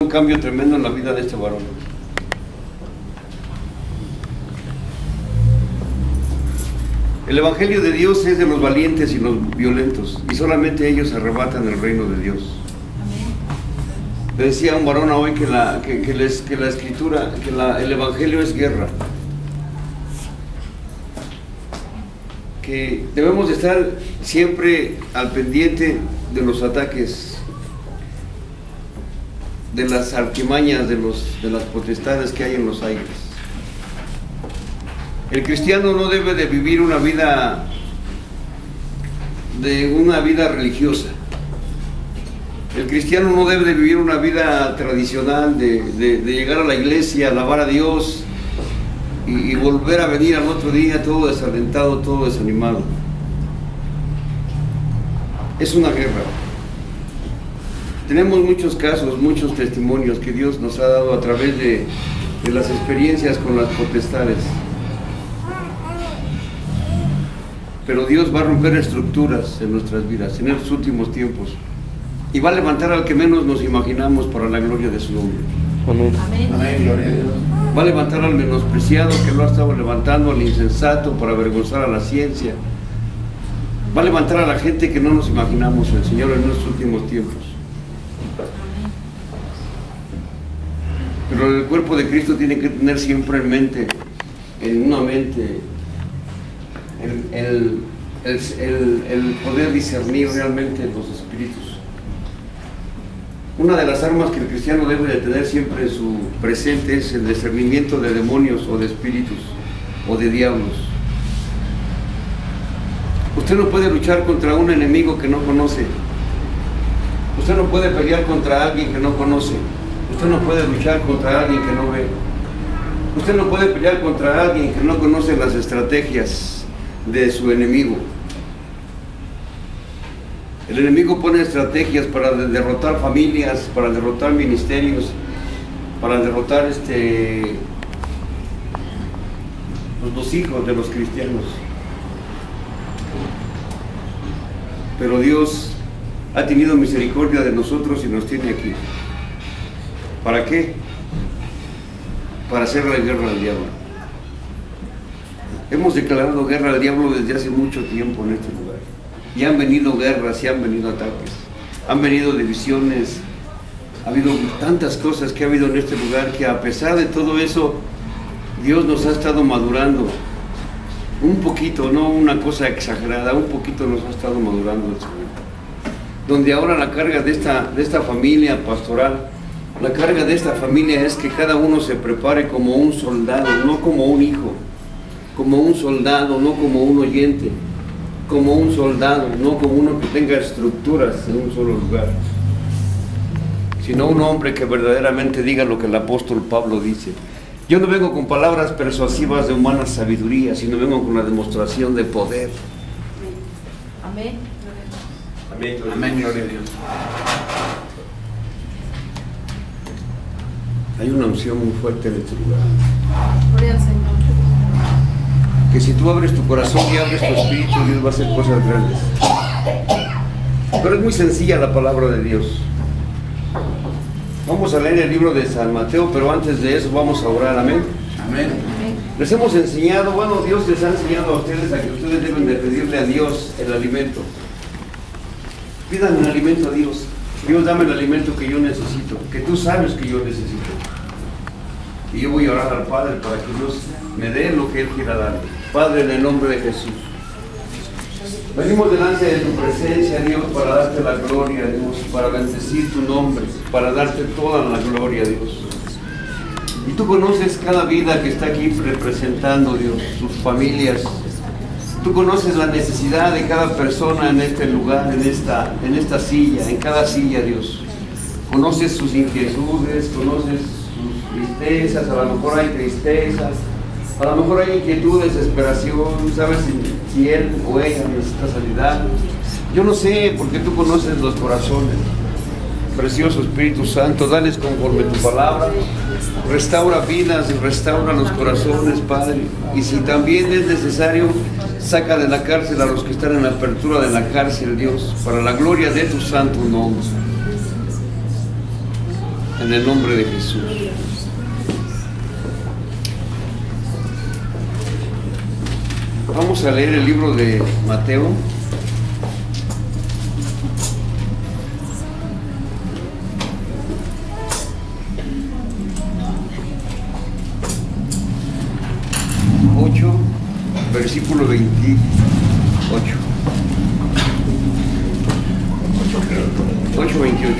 Un cambio tremendo en la vida de este varón. El Evangelio de Dios es de los valientes y los violentos, y solamente ellos arrebatan el reino de Dios. Le decía a un varón hoy que la escritura, el Evangelio es guerra, que debemos estar siempre al pendiente de los ataques, de las artimañas, de las potestades que hay en los aires. El cristiano no debe de vivir una vida religiosa. El cristiano no debe de vivir una vida tradicional de llegar a la iglesia, alabar a Dios y volver a venir al otro día todo desalentado, todo desanimado. Es una guerra. Tenemos muchos casos, muchos testimonios que Dios nos ha dado a través de las experiencias con las potestades. Pero Dios va a romper estructuras en nuestras vidas en estos últimos tiempos y va a levantar al que menos nos imaginamos para la gloria de su nombre. Amén. Amén. Gloria a Dios. Va a levantar al menospreciado que lo ha estado levantando, al insensato para avergonzar a la ciencia. Va a levantar a la gente que no nos imaginamos, el Señor, en estos últimos tiempos. Pero el cuerpo de Cristo tiene que tener siempre en una mente, el poder discernir realmente los espíritus. Una de las armas que el cristiano debe de tener siempre en su presente es el discernimiento de demonios o de espíritus o de diablos. Usted no puede luchar contra un enemigo que no conoce. Usted no puede pelear contra alguien que no conoce. Usted no puede luchar contra alguien que no ve. Usted no puede pelear contra alguien que no conoce las estrategias de su enemigo. El enemigo pone estrategias para derrotar familias, para derrotar ministerios, para derrotar los hijos de los cristianos. Pero Dios ha tenido misericordia de nosotros y nos tiene aquí. ¿Para qué? Para hacer la guerra al diablo. Hemos declarado guerra al diablo desde hace mucho tiempo en este lugar. Y han venido guerras y han venido ataques. Han venido divisiones. Ha habido tantas cosas que ha habido en este lugar que a pesar de todo eso, Dios nos ha estado madurando. Un poquito, no una cosa exagerada, un poquito nos ha estado madurando el Señor. Donde ahora la carga de esta familia pastoral, la carga de esta familia es que cada uno se prepare como un soldado, no como un hijo, como un soldado, no como un oyente, como un soldado, no como uno que tenga estructuras en un solo lugar, sino un hombre que verdaderamente diga lo que el apóstol Pablo dice. Yo no vengo con palabras persuasivas de humana sabiduría, sino vengo con la demostración de poder. Amén. Amén. Amén. Gloria a Dios. Hay una unción muy fuerte en este lugar. Gloria al Señor. Que si tú abres tu corazón y abres tu espíritu, Dios va a hacer cosas grandes. Pero es muy sencilla la palabra de Dios. Vamos a leer el libro de San Mateo, pero antes de eso vamos a orar. Amén. Amén. Les hemos enseñado, Dios les ha enseñado a ustedes a que ustedes deben de pedirle a Dios el alimento. Pidan el alimento a Dios. Dios, dame el alimento que yo necesito, que tú sabes que yo necesito. Y yo voy a orar al Padre para que Dios me dé lo que Él quiera darme. Padre, en el nombre de Jesús, venimos delante de tu presencia, Dios, para darte la gloria, Dios, para bendecir tu nombre, para darte toda la gloria, Dios. Y tú conoces cada vida que está aquí representando, Dios, sus familias. Tú conoces la necesidad de cada persona en este lugar, en esta silla, en cada silla, Dios. Conoces sus inquietudes, conoces sus tristezas, a lo mejor hay tristezas, a lo mejor hay inquietud, desesperación, sabes si él o ella necesita sanidad. Yo no sé, porque tú conoces los corazones. Precioso Espíritu Santo, dales conforme tu palabra, restaura vidas y restaura los corazones, Padre. Y si también es necesario, saca de la cárcel a los que están en la apertura de la cárcel, Dios, para la gloria de tu santo nombre. en el nombre de Jesús. Vamos a leer el libro de Mateo. Versículo 28. 8:28.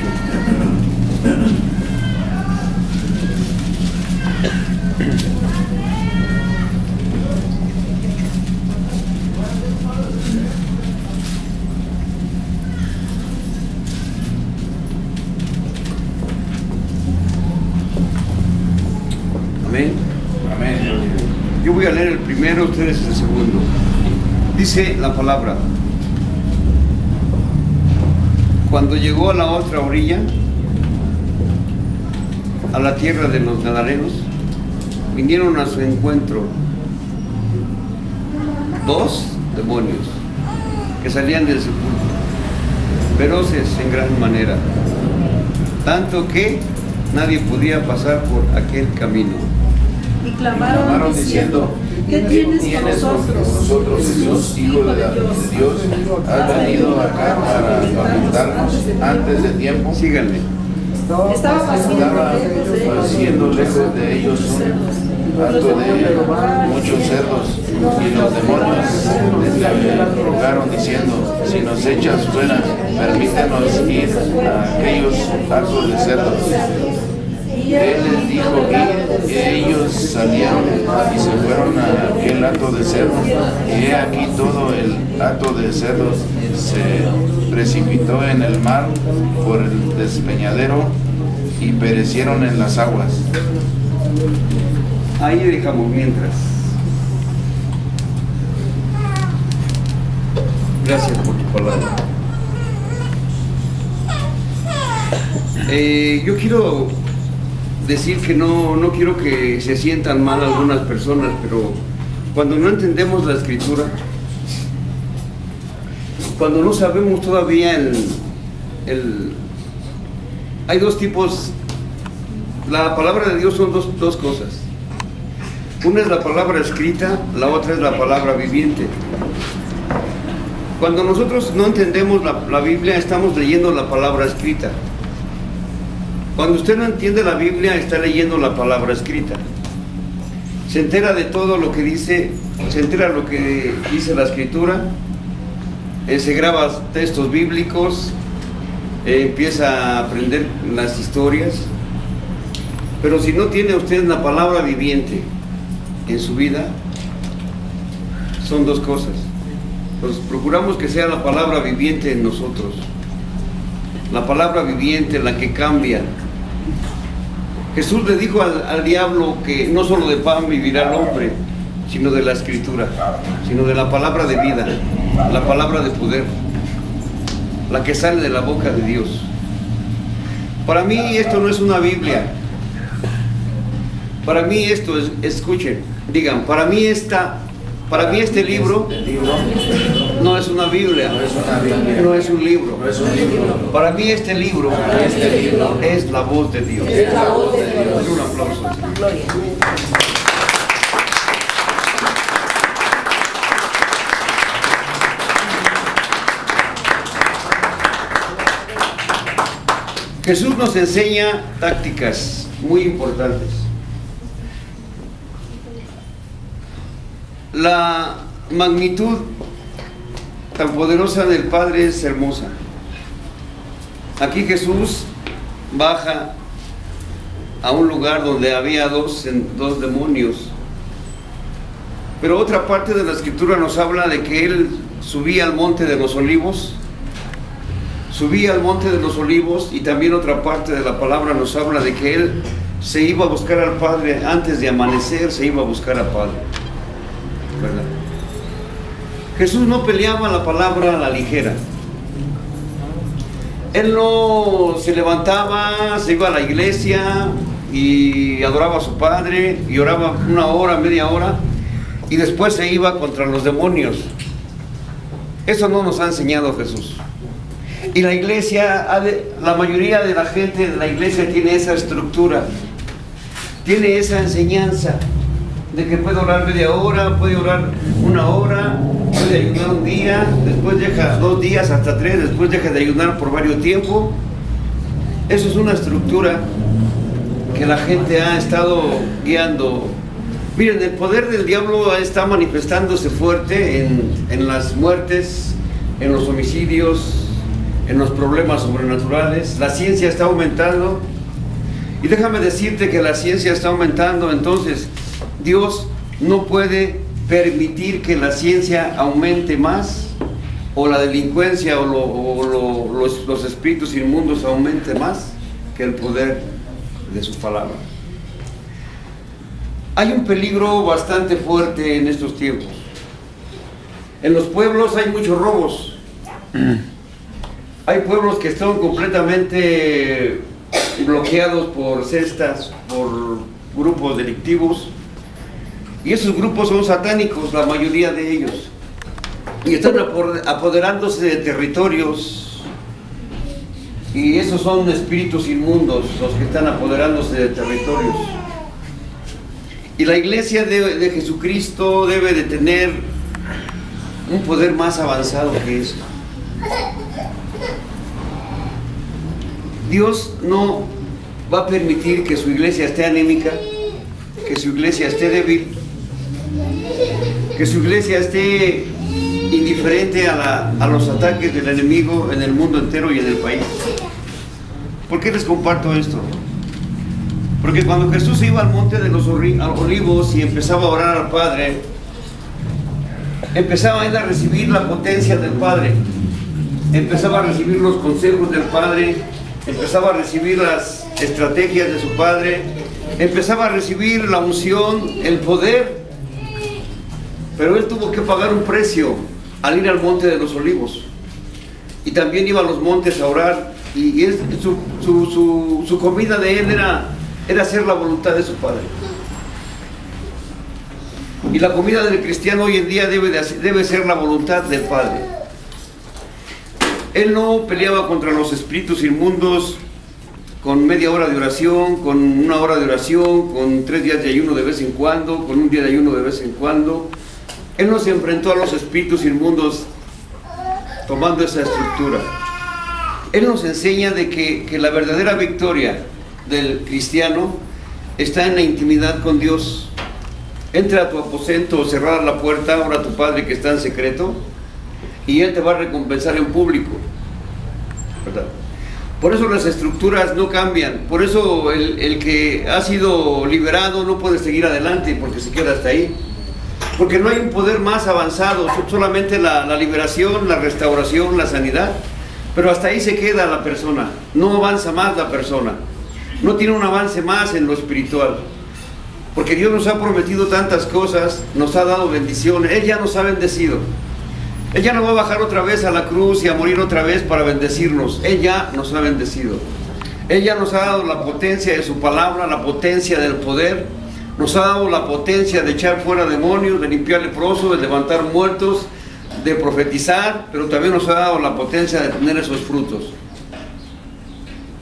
Amén. Amén. Yo voy a leer el primero, ustedes el segundo. Dice la palabra: cuando llegó a la otra orilla, a la tierra de los Gadarenos, vinieron a su encuentro 2 demonios que salían del sepulcro, feroces en gran manera, tanto que nadie podía pasar por aquel camino. Y clamaron diciendo: ¿qué tienes con nosotros, Jesús, Hijo de Dios? ¿Has venido acá para apuntarnos antes de tiempo? Síganle. Estaba haciendo lejos de ellos un hato de muchos cerdos, y los demonios le rogaron diciendo: si nos echas fuera, permítenos ir a aquellos hatos de cerdos. Él les dijo y ellos salieron y se fueron a aquel hato de cerdos, y he aquí todo el hato de cerdos se precipitó en el mar por el despeñadero y perecieron en las aguas. Ahí dejamos mientras. Gracias por tu palabra. Yo quiero decir que no quiero que se sientan mal algunas personas, pero cuando no entendemos la escritura, cuando no sabemos todavía hay dos tipos. La palabra de Dios son dos cosas. Una es la palabra escrita, la otra es la palabra viviente. Cuando nosotros no entendemos la Biblia, estamos leyendo la palabra escrita. Cuando usted no entiende la Biblia, está leyendo la palabra escrita. Se entera de todo lo que dice, se entera lo que dice la escritura, se graba textos bíblicos, empieza a aprender las historias. Pero si no tiene usted la palabra viviente en su vida, son dos cosas. Pues procuramos que sea la palabra viviente en nosotros, la palabra viviente, la que cambia. Jesús le dijo al diablo que no solo de pan vivirá el hombre, sino de la escritura, sino de la palabra de vida, la palabra de poder, la que sale de la boca de Dios. Para mí esto no es una Biblia. Para mí esto es, escuchen, digan, para mí este libro no es una Biblia, no es un libro. Para mí este libro es la voz de Dios. Un aplauso. Jesús nos enseña tácticas muy importantes. La magnitud tan poderosa del Padre es hermosa. Aquí Jesús baja a un lugar donde había dos demonios. Pero otra parte de la escritura nos habla de que Él subía al monte de los olivos. Subía al monte de los olivos, y también otra parte de la palabra nos habla de que Él se iba a buscar al Padre. Antes de amanecer se iba a buscar al Padre, ¿verdad? Jesús no peleaba la palabra a la ligera. Él no se levantaba, se iba a la iglesia y adoraba a su Padre y oraba 1 hora, media hora, y después se iba contra los demonios. Eso no nos ha enseñado Jesús. Y la iglesia, la mayoría de la gente de la iglesia tiene esa estructura, tiene esa enseñanza de que puede orar media hora, puede orar una hora, puede ayunar un día, después deja 2 días, hasta 3, después deja de ayunar por varios tiempos. Eso es una estructura que la gente ha estado guiando. Miren, el poder del diablo está manifestándose fuerte en las muertes, en los homicidios, en los problemas sobrenaturales. La ciencia está aumentando. Y déjame decirte que la ciencia está aumentando, entonces Dios no puede permitir que la ciencia aumente más, o la delincuencia o los espíritus inmundos aumente más que el poder de su palabra. Hay un peligro bastante fuerte en estos tiempos. En los pueblos hay muchos robos. Hay pueblos que están completamente bloqueados por cestas, por grupos delictivos, y esos grupos son satánicos, la mayoría de ellos, y están apoderándose de territorios, y esos son espíritus inmundos los que están apoderándose de territorios. Y la iglesia de Jesucristo debe de tener un poder más avanzado que eso. Dios no va a permitir que su iglesia esté anémica, que su iglesia esté débil, que su iglesia esté indiferente a los ataques del enemigo en el mundo entero y en el país. ¿Por qué les comparto esto? Porque cuando Jesús iba al monte de los olivos y empezaba a orar al Padre, empezaba él a recibir la potencia del Padre, empezaba a recibir los consejos del Padre, empezaba a recibir las estrategias de su Padre, empezaba a recibir la unción, el poder, pero él tuvo que pagar un precio al ir al monte de los olivos, y también iba a los montes a orar, y su comida de él era hacer la voluntad de su Padre. Y la comida del cristiano hoy en día debe ser la voluntad del Padre. Él no peleaba contra los espíritus inmundos con media hora de oración, con 1 hora de oración, con 3 días de ayuno de vez en cuando, con 1 día de ayuno de vez en cuando. Él no se enfrentó a los espíritus inmundos tomando esa estructura. Él nos enseña de que la verdadera victoria del cristiano está en la intimidad con Dios. Entra a tu aposento, cerrar la puerta, ora a tu Padre que está en secreto, y Él te va a recompensar en público, ¿verdad? Por eso las estructuras no cambian. Por eso el que ha sido liberado no puede seguir adelante porque se queda hasta ahí, porque no hay un poder más avanzado, solamente la liberación, la restauración, la sanidad, pero hasta ahí se queda la persona, no avanza más la persona, no tiene un avance más en lo espiritual, porque Dios nos ha prometido tantas cosas, nos ha dado bendiciones. Él ya nos ha bendecido. Él ya no va a bajar otra vez a la cruz y a morir otra vez para bendecirnos. Él ya nos ha bendecido. Él ya nos ha dado la potencia de su palabra, la potencia del poder. Nos ha dado la potencia de echar fuera demonios, de limpiar leprosos, de levantar muertos, de profetizar, pero también nos ha dado la potencia de tener esos frutos.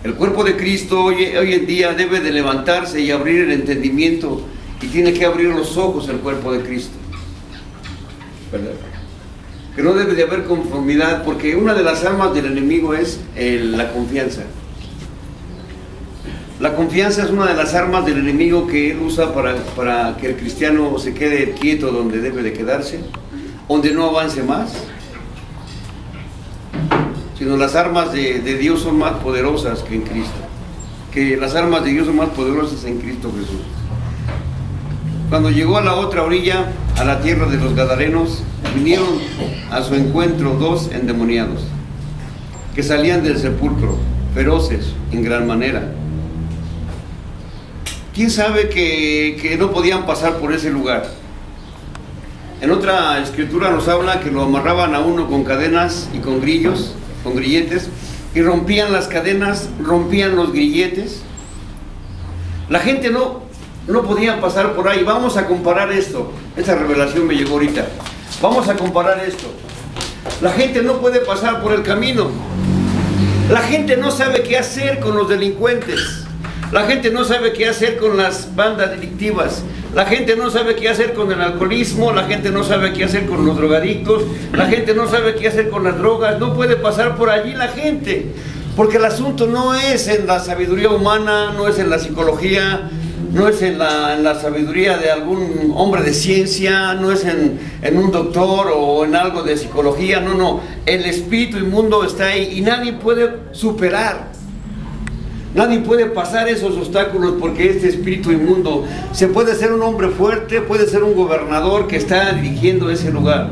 El cuerpo de Cristo hoy en día debe de levantarse y abrir el entendimiento, y tiene que abrir los ojos el cuerpo de Cristo, ¿verdad? Que no debe de haber conformidad, porque una de las armas del enemigo es la confianza. La confianza es una de las armas del enemigo que él usa para que el cristiano se quede quieto donde debe de quedarse, donde no avance más, sino las armas de Dios son más poderosas que en Cristo, que las armas de Dios son más poderosas en Cristo Jesús. Cuando llegó a la otra orilla, a la tierra de los Gadarenos, vinieron a su encuentro 2 endemoniados, que salían del sepulcro, feroces en gran manera. ¿Quién sabe que no podían pasar por ese lugar? En otra escritura nos habla que lo amarraban a uno con cadenas y con grillos, con grilletes, y rompían las cadenas, rompían los grilletes. La gente no podía pasar por ahí. Vamos a comparar esto. Esta revelación me llegó ahorita. Vamos a comparar esto. La gente no puede pasar por el camino. La gente no sabe qué hacer con los delincuentes. La gente no sabe qué hacer con las bandas delictivas. La gente no sabe qué hacer con el alcoholismo. La gente no sabe qué hacer con los drogadictos. La gente no sabe qué hacer con las drogas. No puede pasar por allí la gente. Porque el asunto no es en la sabiduría humana, no es en la psicología, no es en la sabiduría de algún hombre de ciencia, no es en un doctor o en algo de psicología. No. El espíritu inmundo está ahí y nadie puede superar. Nadie puede pasar esos obstáculos porque este espíritu inmundo se puede ser un hombre fuerte, puede ser un gobernador que está dirigiendo ese lugar.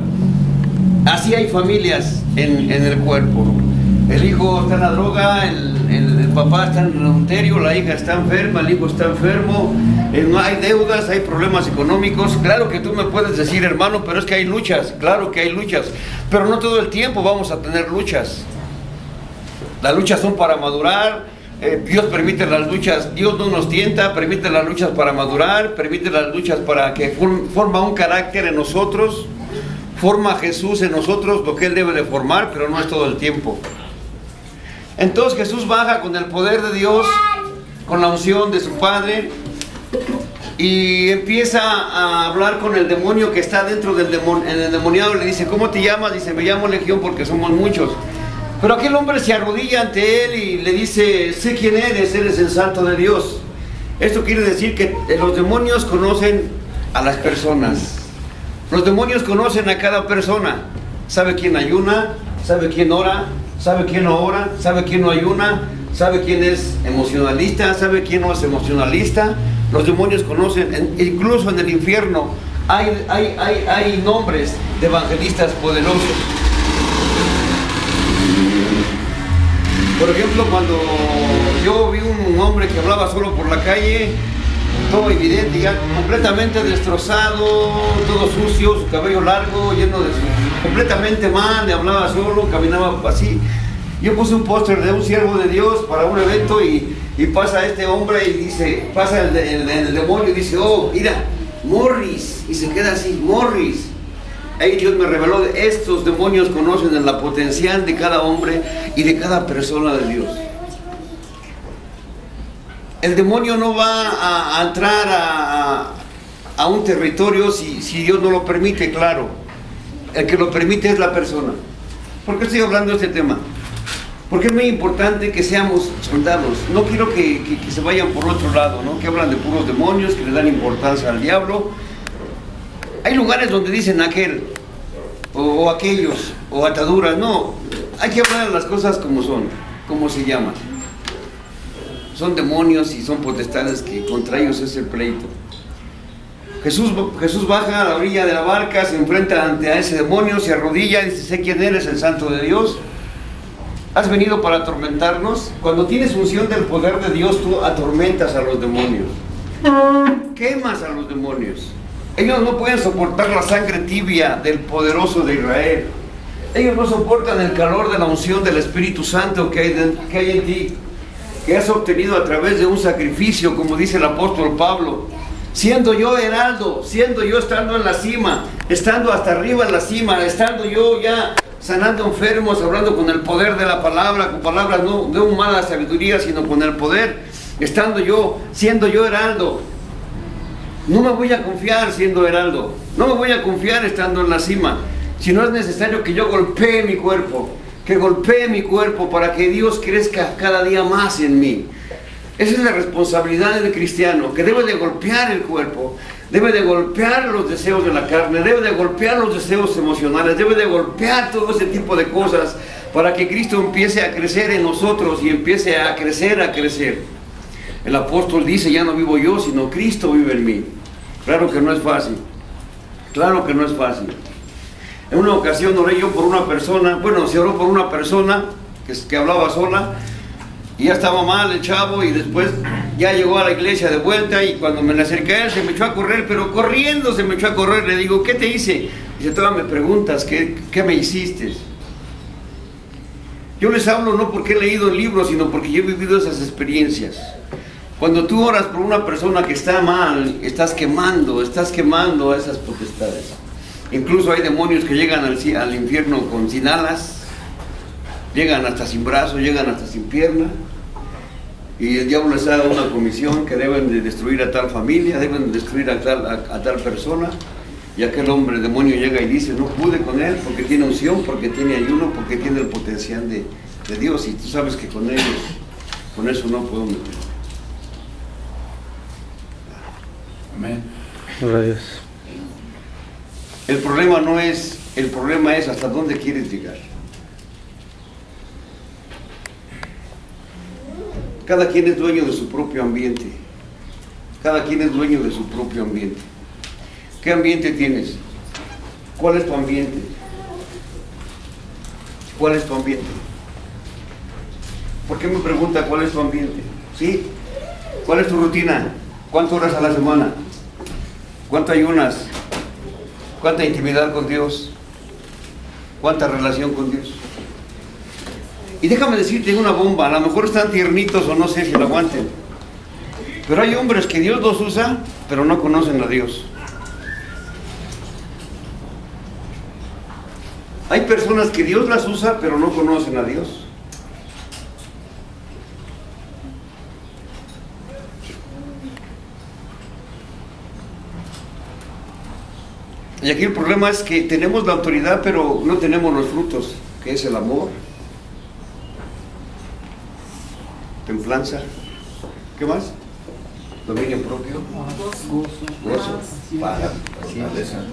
Así hay familias en el cuerpo. El hijo está en la droga, el papá está en el adulterio, la hija está enferma, el hijo está enfermo, no hay deudas, hay problemas económicos. Claro que tú me puedes decir, hermano, pero es que hay luchas. Claro que hay luchas, pero no todo el tiempo vamos a tener luchas. Las luchas son para madurar. Dios permite las luchas, Dios no nos tienta, permite las luchas para madurar, permite las luchas para que forma un carácter en nosotros, forma a Jesús en nosotros, lo que Él debe de formar, pero no es todo el tiempo. Entonces Jesús baja con el poder de Dios, con la unción de su Padre, y empieza a hablar con el demonio que está dentro del endemoniado. Le dice, ¿cómo te llamas? Dice, me llamo Legión porque somos muchos. Pero aquel hombre se arrodilla ante él y le dice, sé quién eres el santo de Dios. Esto quiere decir que los demonios conocen a las personas. Los demonios conocen a cada persona. Sabe quién ayuna, sabe quién ora, sabe quién no ora, sabe quién no ayuna, sabe quién es emocionalista, sabe quién no es emocionalista. Los demonios conocen, incluso en el infierno hay nombres de evangelistas poderosos. Por ejemplo, cuando yo vi un hombre que hablaba solo por la calle, todo evidente, ya completamente destrozado, todo sucio, su cabello largo, lleno de completamente mal, hablaba solo, caminaba así. Yo puse un póster de un siervo de Dios para un evento y pasa este hombre y dice, pasa el demonio y dice, oh, mira, Morris, y se queda así, Morris. Ahí Dios me reveló, estos demonios conocen la potencial de cada hombre y de cada persona de Dios. El demonio no va a entrar a un territorio si Dios no lo permite, claro. El que lo permite es la persona. ¿Por qué estoy hablando de este tema? Porque es muy importante que seamos soldados. No quiero que se vayan por otro lado, ¿no? Que hablan de puros demonios, que le dan importancia al diablo. Hay lugares donde dicen aquel, o aquellos, o ataduras. No, hay que hablar de las cosas como son, como se llaman. Son demonios y son potestades que contra ellos es el pleito. Jesús baja a la orilla de la barca, se enfrenta a ese demonio, se arrodilla y dice, sé quién eres, el santo de Dios. ¿Has venido para atormentarnos? Cuando tienes unción del poder de Dios, tú atormentas a los demonios. Quemas a los demonios. Ellos no pueden soportar la sangre tibia del poderoso de Israel. Ellos no soportan el calor de la unción del Espíritu Santo que hay en ti, que has obtenido a través de un sacrificio, como dice el apóstol Pablo. Siendo yo heraldo, siendo yo estando en la cima, estando hasta arriba en la cima, estando yo ya sanando enfermos, hablando con el poder de la palabra, con palabras no de una mala sabiduría, sino con el poder, estando yo, siendo yo heraldo. No me voy a confiar siendo heraldo, no me voy a confiar estando en la cima, si no es necesario que yo golpee mi cuerpo, que golpee mi cuerpo para que Dios crezca cada día más en mí. Esa es la responsabilidad del cristiano, que debe de golpear el cuerpo, debe de golpear los deseos de la carne, debe de golpear los deseos emocionales, debe de golpear todo ese tipo de cosas para que Cristo empiece a crecer en nosotros y empiece a crecer. El apóstol dice, ya no vivo yo, sino Cristo vive en mí. Claro que no es fácil, claro que no es fácil. En una ocasión oré yo por una persona, se oró por una persona que hablaba sola, y ya estaba mal el chavo, y después ya llegó a la iglesia de vuelta, y cuando me le acerqué a él se me echó a correr, pero corriendo se me echó a correr. Le digo, ¿qué te hice? Dice, todavía me preguntas, ¿qué me hiciste? Yo les hablo no porque he leído el libro, sino porque yo he vivido esas experiencias. Cuando tú oras por una persona que está mal, estás quemando a esas potestades. Incluso hay demonios que llegan al infierno sin alas, Llegan hasta sin brazo, llegan hasta sin pierna. Y el diablo les ha dado una comisión que deben de destruir a tal familia, deben de destruir a tal persona. Y aquel hombre demonio llega y dice, no pude con él porque tiene unción, porque tiene ayuno, porque tiene el potencial de Dios. Y tú sabes que con ellos, con eso no puedo meter. Amén. Gloria a Dios. El problema es hasta dónde quieres llegar. Cada quien es dueño de su propio ambiente. Cada quien es dueño de su propio ambiente. ¿Qué ambiente tienes? ¿Cuál es tu ambiente? ¿Cuál es tu ambiente? ¿Por qué me pregunta cuál es tu ambiente? ¿Sí? ¿Cuál es tu rutina? ¿Cuántas horas a la semana? ¿Cuánto ayunas? ¿Cuánta intimidad con Dios? ¿Cuánta relación con Dios? Y déjame decirte una bomba, a lo mejor están tiernitos o no sé si lo aguanten, pero hay hombres que Dios los usa, pero no conocen a Dios. Hay personas que Dios las usa, pero no conocen a Dios. Y aquí el problema es que tenemos la autoridad, pero no tenemos los frutos, que es el amor, templanza, ¿qué más? Dominio propio, gozo, paz, Fortaleza.